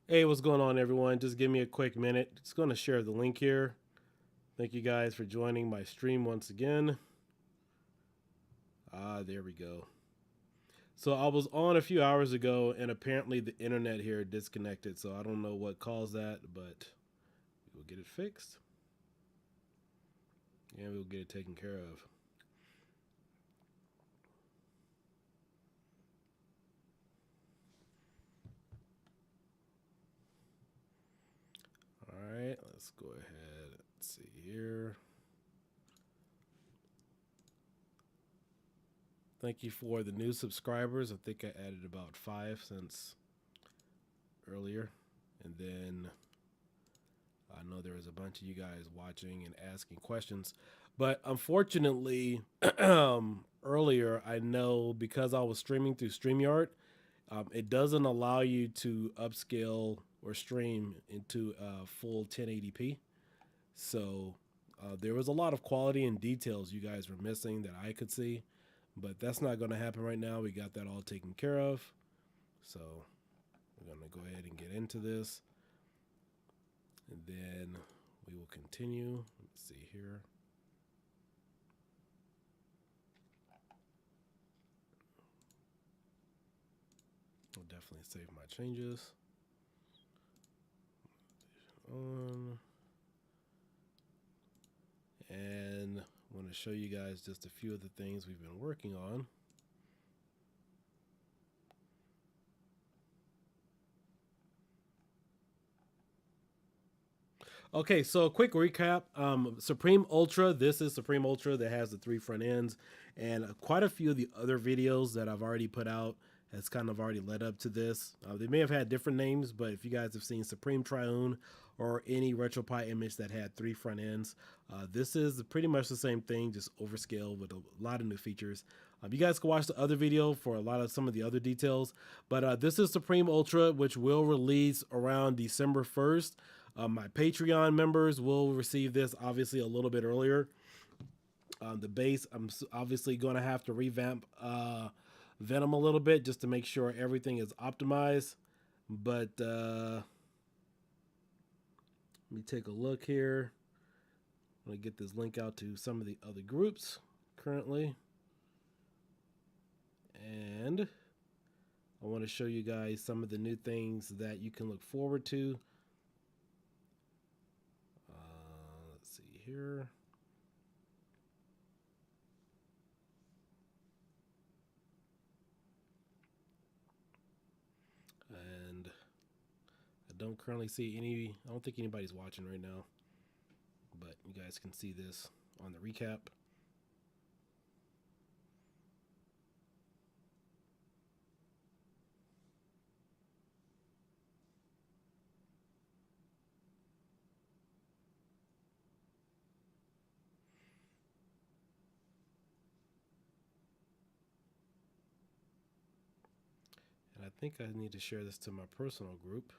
Hey, what's going on, everyone? Just give me a quick minute. Just going to share the link here. Thank you guys for joining my stream once again. There we go. So I was on a few hours ago, and apparently the internet here disconnected. So I don't know what caused that, but we'll get it fixed, and we'll get it taken care of. All right, let's go ahead. Let's see here. Thank you for the new subscribers. I think I added about 5 since earlier, and then I know there was a bunch of you guys watching and asking questions, but unfortunately, earlier I know because I was streaming through StreamYard, it doesn't allow you to upscale or stream into full 1080p. So there was a lot of quality and details you guys were missing that I could see, but that's not going to happen right now. We got that all taken care of. So we're going to go ahead and get into this. And then we will continue. Let's see here. I'll definitely save my changes. And I want to show you guys just a few of the things we've been working on. Okay, so a quick recap. Supreme Ultra, this is Supreme Ultra that has the 3 front ends, and quite a few of the other videos that I've already put out has kind of already led up to this. They may have had different names, but if you guys have seen Supreme Triune or any Retropie image that had 3 front ends, this is pretty much the same thing, just overscale with a lot of new features. You guys can watch the other video for a lot of some of the other details, but this is Supreme Ultra, which will release around December 1st. My Patreon members will receive this obviously a little bit earlier. The base, I'm obviously going to have to revamp Venom a little bit just to make sure everything is optimized. But let me take a look here. I'm going to get this link out to some of the other groups currently. And I want to show you guys some of the new things that you can look forward to. Let's see here. And I don't currently see any, I don't think anybody's watching right now, but you guys can see this on the recap. And I think I need to share this to my personal group.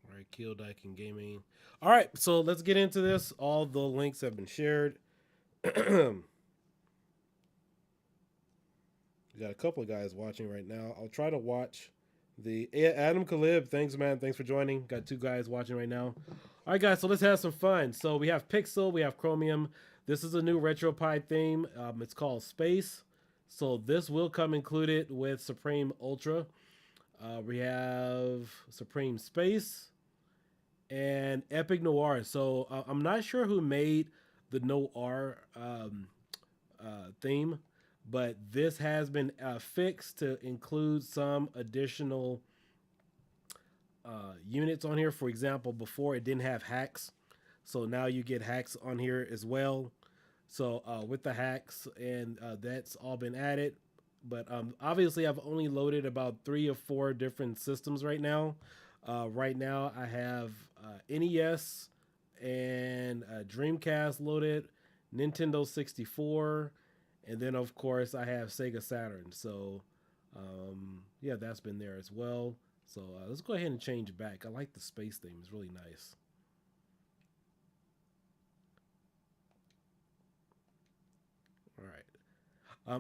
All right, Kill Dyke and Gaming. All right, so let's get into this. All the links have been shared. We got a couple of guys watching right now. I'll try to watch the Adam Kalib. Thanks, man. Thanks for joining. Got 2 guys watching right now. All right, guys. So let's have some fun. So we have Pixel. We have Chromium. This is a new Retropie theme. It's called Space. So this will come included with Supreme Ultra. We have Supreme Space and Epic Noir. So I'm not sure who made the Noir theme, but this has been fixed to include some additional units on here. For example, before it didn't have hacks, so now you get hacks on here as well. So with the hacks, and that's all been added. But obviously, I've only loaded about 3 or 4 different systems right now. Right now, I have NES and Dreamcast loaded, Nintendo 64, and then of course I have Sega Saturn. So yeah, that's been there as well. So let's go ahead and change back. I like the space theme; it's really nice. All right.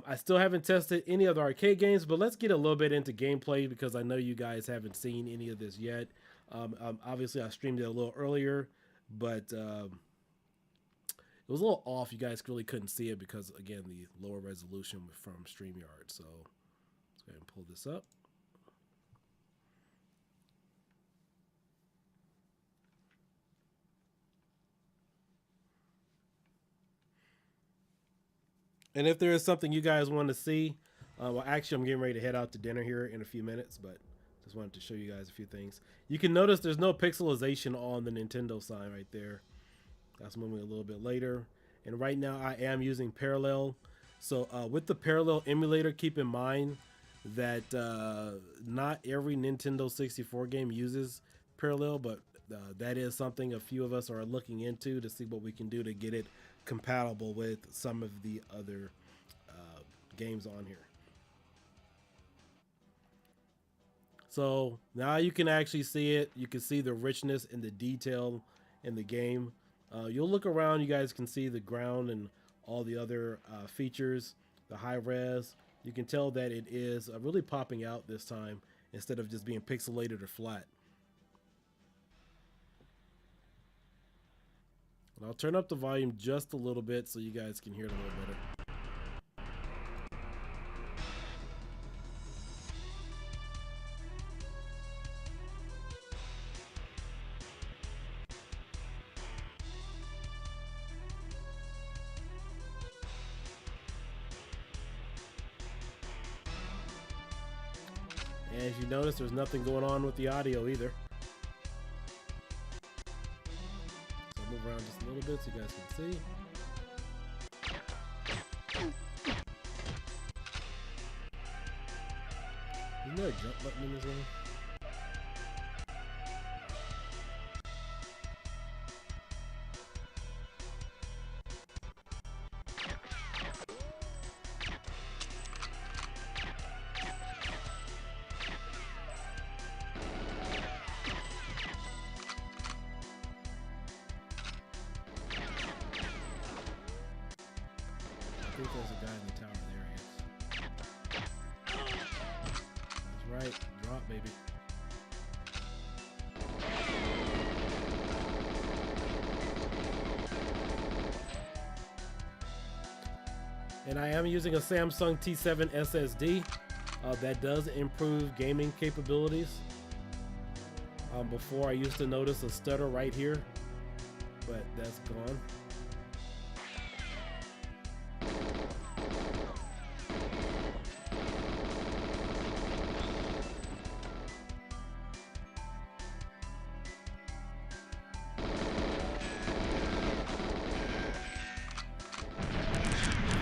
I still haven't tested any of the arcade games, but let's get a little bit into gameplay because I know you guys haven't seen any of this yet. Obviously, I streamed it a little earlier, but it was a little off. You guys really couldn't see it because, again, the lower resolution from StreamYard. So let's go ahead and pull this up. And if there is something you guys want to see, well, actually, I'm getting ready to head out to dinner here in a few minutes, but just wanted to show you guys a few things. You can notice there's no pixelization on the Nintendo sign right there. That's moving a little bit later. And right now I am using Parallel. So with the Parallel emulator, keep in mind that not every Nintendo 64 game uses Parallel, but that is something a few of us are looking into to see what we can do to get it compatible with some of the other games on here. So now you can actually see it. You can see the richness and the detail in the game. You'll look around, you guys can see the ground and all the other features, the high res. You can tell that it is really popping out this time instead of just being pixelated or flat. And I'll turn up the volume just a little bit so you guys can hear it a little better. And as you notice, there's nothing going on with the audio either. So I'll move around just a little bit so you guys can see. Isn't there a jump button in this one? I think there's a guy in the tower. There he is. That's right. Drop, baby. And I am using a Samsung T7 SSD. That does improve gaming capabilities. Before I used to notice a stutter right here, but that's gone.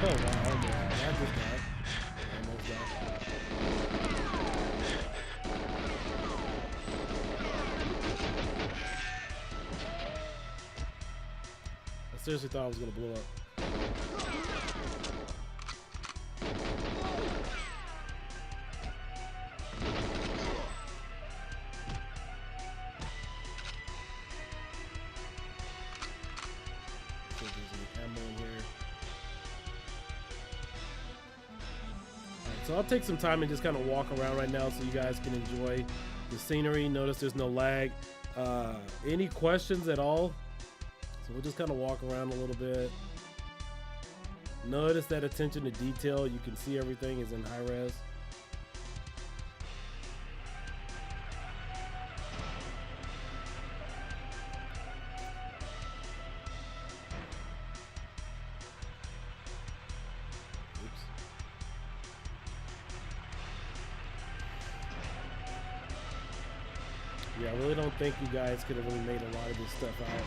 Oh wow, oh man, that just died. Almost died. I seriously thought I was gonna blow up. So there's an ammo in here. So I'll take some time and just kind of walk around right now so you guys can enjoy the scenery. Notice there's no lag. Any questions at all? So we'll just kind of walk around a little bit. Notice that attention to detail. You can see everything is in high res. Yeah, I really don't think you guys could have really made a lot of this stuff out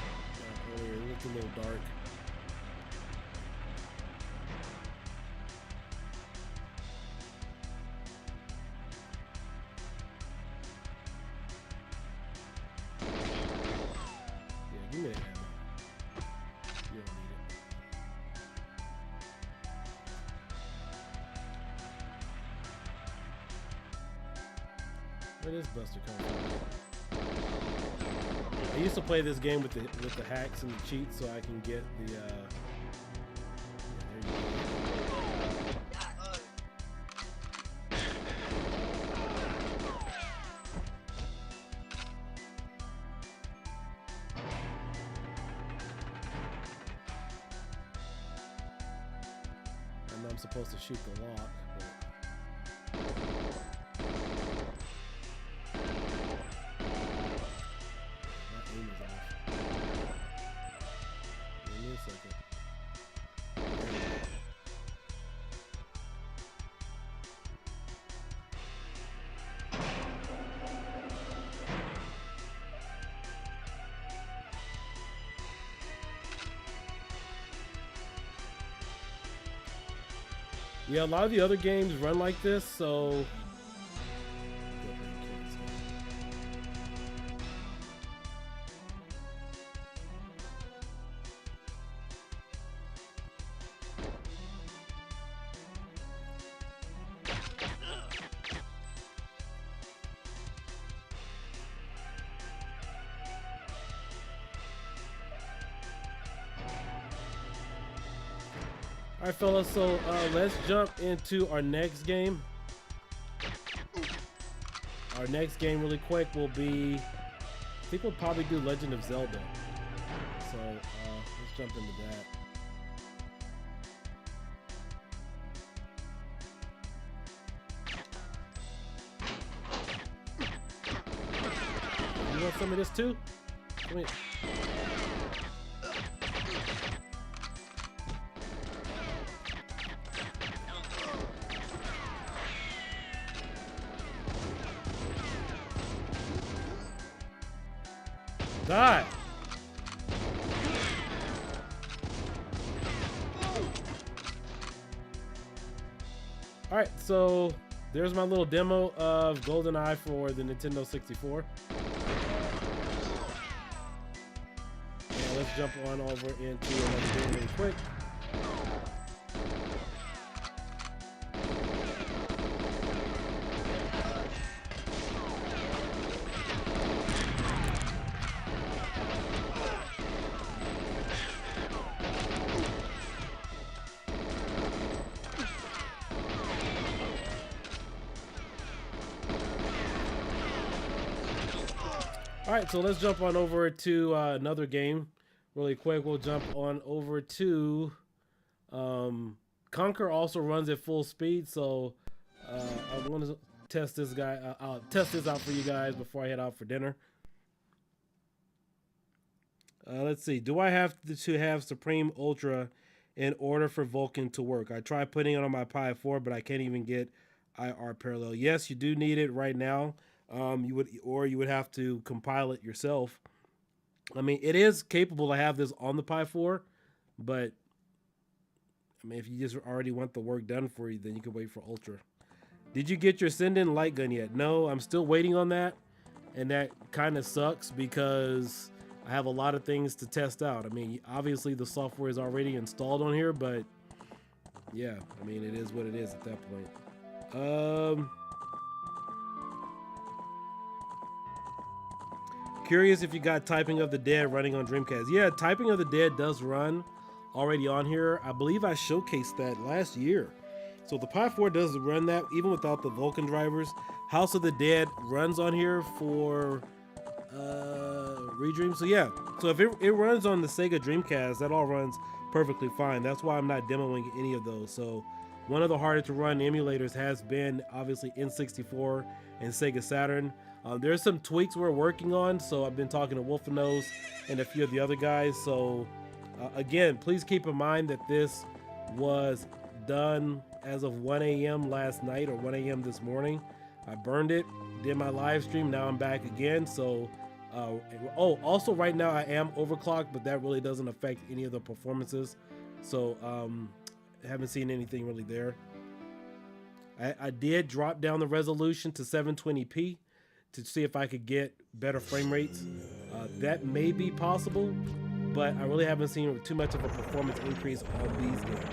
earlier. It looked a little dark. Yeah, give me that ammo. You don't need it. Where does Buster come from? I used to play this game with the hacks and the cheats so I can get the supposed to shoot the lock. But... my aim is off. Give me a second. Yeah, a lot of the other games run like this, so all right, fellas, so let's jump into our next game. Our next game really quick will be, I think we'll probably do Legend of Zelda. So let's jump into that. You want some of this too? Come here. Die. All right, so there's my little demo of Goldeneye for the Nintendo 64. And let's jump on over into another game really quick. All right, so let's jump on over to another game really quick. We'll jump on over to Conquer. Also runs at full speed, so I want to test this guy. I'll test this out for you guys before I head out for dinner. Let's see. Do I have to have Supreme Ultra in order for Vulkan to work? I tried putting it on my Pi 4, but I can't even get IR parallel. Yes, you do need it right now. You would have to compile it yourself. I mean, it is capable to have this on the Pi 4, but I mean, if you just already want the work done for you, then you can wait for Ultra. Did you get your send-in light gun yet? No, I'm still waiting on that, and that kind of sucks because I have a lot of things to test out. I mean, obviously the software is already installed on here, but yeah, I mean, it is what it is at that point. Curious if you got Typing of the Dead running on Dreamcast. Yeah, Typing of the Dead does run already on here. I believe I showcased that last year. So the Pi 4 does run that even without the Vulkan drivers. House of the Dead runs on here for Redream. So yeah, so if it runs on the Sega Dreamcast, that all runs perfectly fine. That's why I'm not demoing any of those. So one of the harder to run emulators has been obviously N64 and Sega Saturn. There's some tweaks we're working on, so I've been talking to Wolfenose and a few of the other guys. So again, please keep in mind that this was done as of 1 a.m. last night or 1 a.m. this morning. I burned it, did my live stream, now I'm back again. So also right now I am overclocked, but that really doesn't affect any of the performances. So I haven't seen anything really there. I did drop down the resolution to 720p to see if I could get better frame rates. That may be possible, but I really haven't seen too much of a performance increase on these games.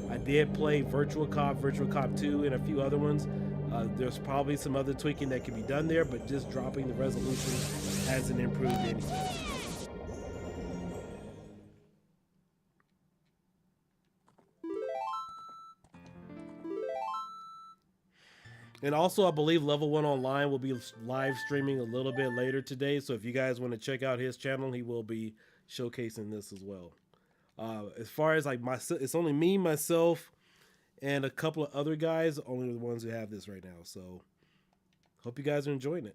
I did play Virtual Cop 2, and a few other ones. There's probably some other tweaking that can be done there, but just dropping the resolution hasn't improved anything. And also, I believe Level 1 Online will be live streaming a little bit later today. So if you guys want to check out his channel, he will be showcasing this as well. As far as like it's only me, myself, and a couple of other guys, only the ones who have this right now. So hope you guys are enjoying it.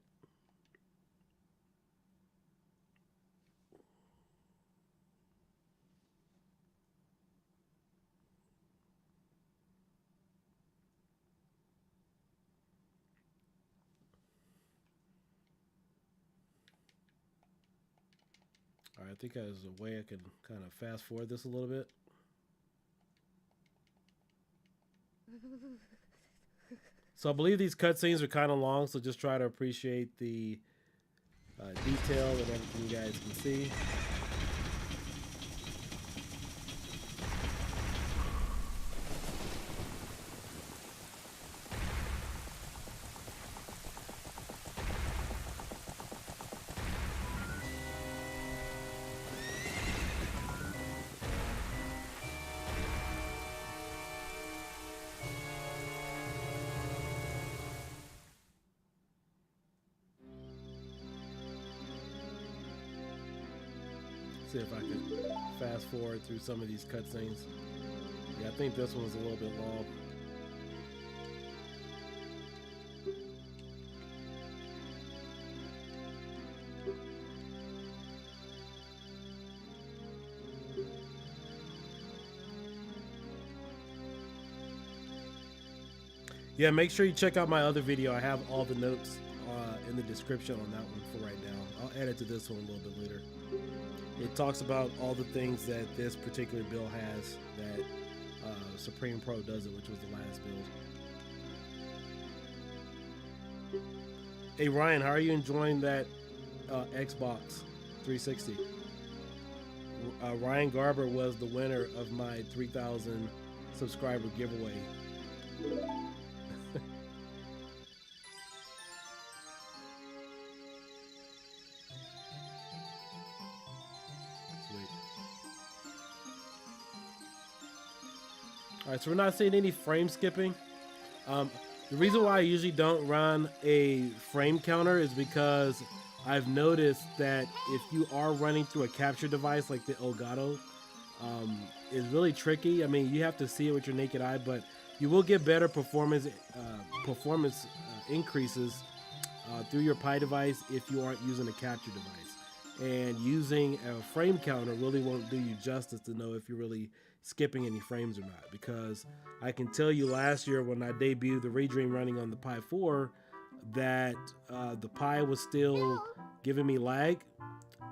All right, I think there's a way I can kind of fast forward this a little bit. So I believe these cutscenes are kind of long, so just try to appreciate the detail and everything you guys can see. See if I can fast forward through some of these cutscenes. Yeah, I think this one's a little bit long. Yeah, make sure you check out my other video. I have all the notes in the description on that one for right now. I'll add it to this one a little bit later. It talks about all the things that this particular build has that Supreme Pro doesn't, which was the last build. Hey Ryan, how are you enjoying that Xbox 360? Ryan Garber was the winner of my 3,000 subscriber giveaway. All right, so we're not seeing any frame skipping. The reason why I usually don't run a frame counter is because I've noticed that if you are running through a capture device like the Elgato, it's really tricky. I mean, you have to see it with your naked eye, but you will get better performance increases through your Pi device if you aren't using a capture device. And using a frame counter really won't do you justice to know if you're really skipping any frames or not, because I can tell you last year when I debuted the Redream running on the Pi 4 that the Pi was still giving me lag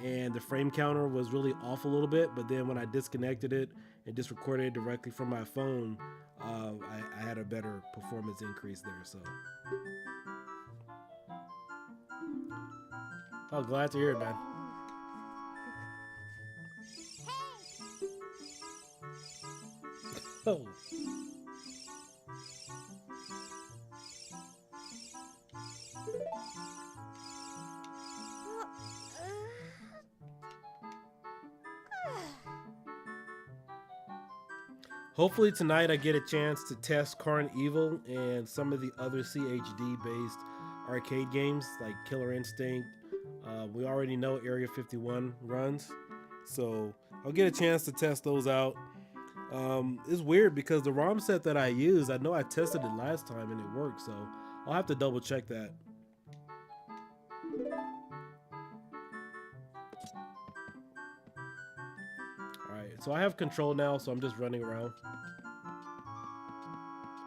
and the frame counter was really off a little bit, but then when I disconnected it and just recorded it directly from my phone, I had a better performance increase there. So oh, glad to hear it, man. Oh. Hopefully tonight I get a chance to test Current Evil and some of the other CHD based arcade games like Killer Instinct. We already know Area 51 runs, so I'll get a chance to test those out. It's weird because the ROM set that I use, I know I tested it last time and it worked, so I'll have to double check that. Alright, so I have control now, so I'm just running around.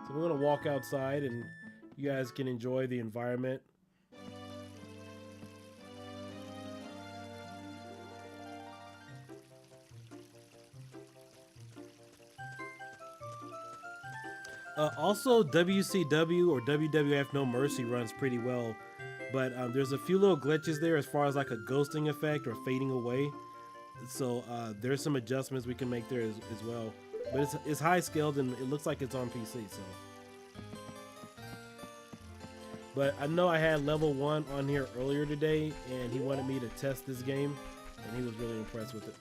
So we're gonna walk outside and you guys can enjoy the environment. Also, WCW or WWF No Mercy runs pretty well, but there's a few little glitches there as far as like a ghosting effect or fading away. So there's some adjustments we can make there as well. But it's high scaled and it looks like it's on PC. So, but I know I had level 1 on here earlier today, and he wanted me to test this game, and he was really impressed with it.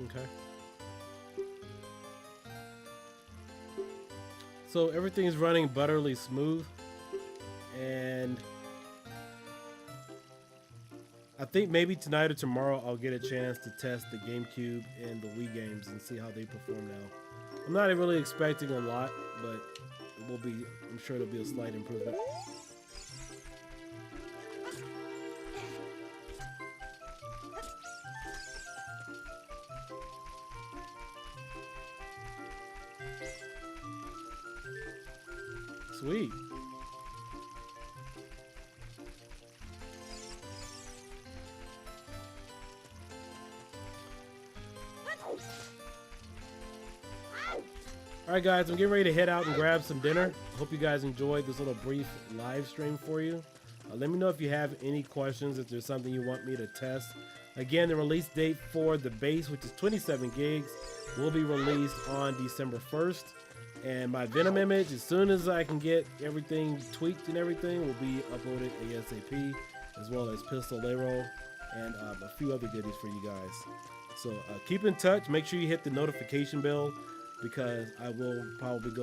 Okay. So everything is running butterly smooth, and I think maybe tonight or tomorrow I'll get a chance to test the GameCube and the Wii games and see how they perform now. I'm not really expecting a lot, but it will be, I'm sure it'll be a slight improvement. Sweet. All right, guys, I'm getting ready to head out and grab some dinner. Hope you guys enjoyed this little brief live stream for you. Let me know if you have any questions, if there's something you want me to test. Again, the release date for the base, which is 27 gigs, will be released on December 1st. And my Venom image, as soon as I can get everything tweaked and everything, will be uploaded ASAP, as well as Pistolero and a few other goodies for you guys. So keep in touch. Make sure you hit the notification bell, because I will probably go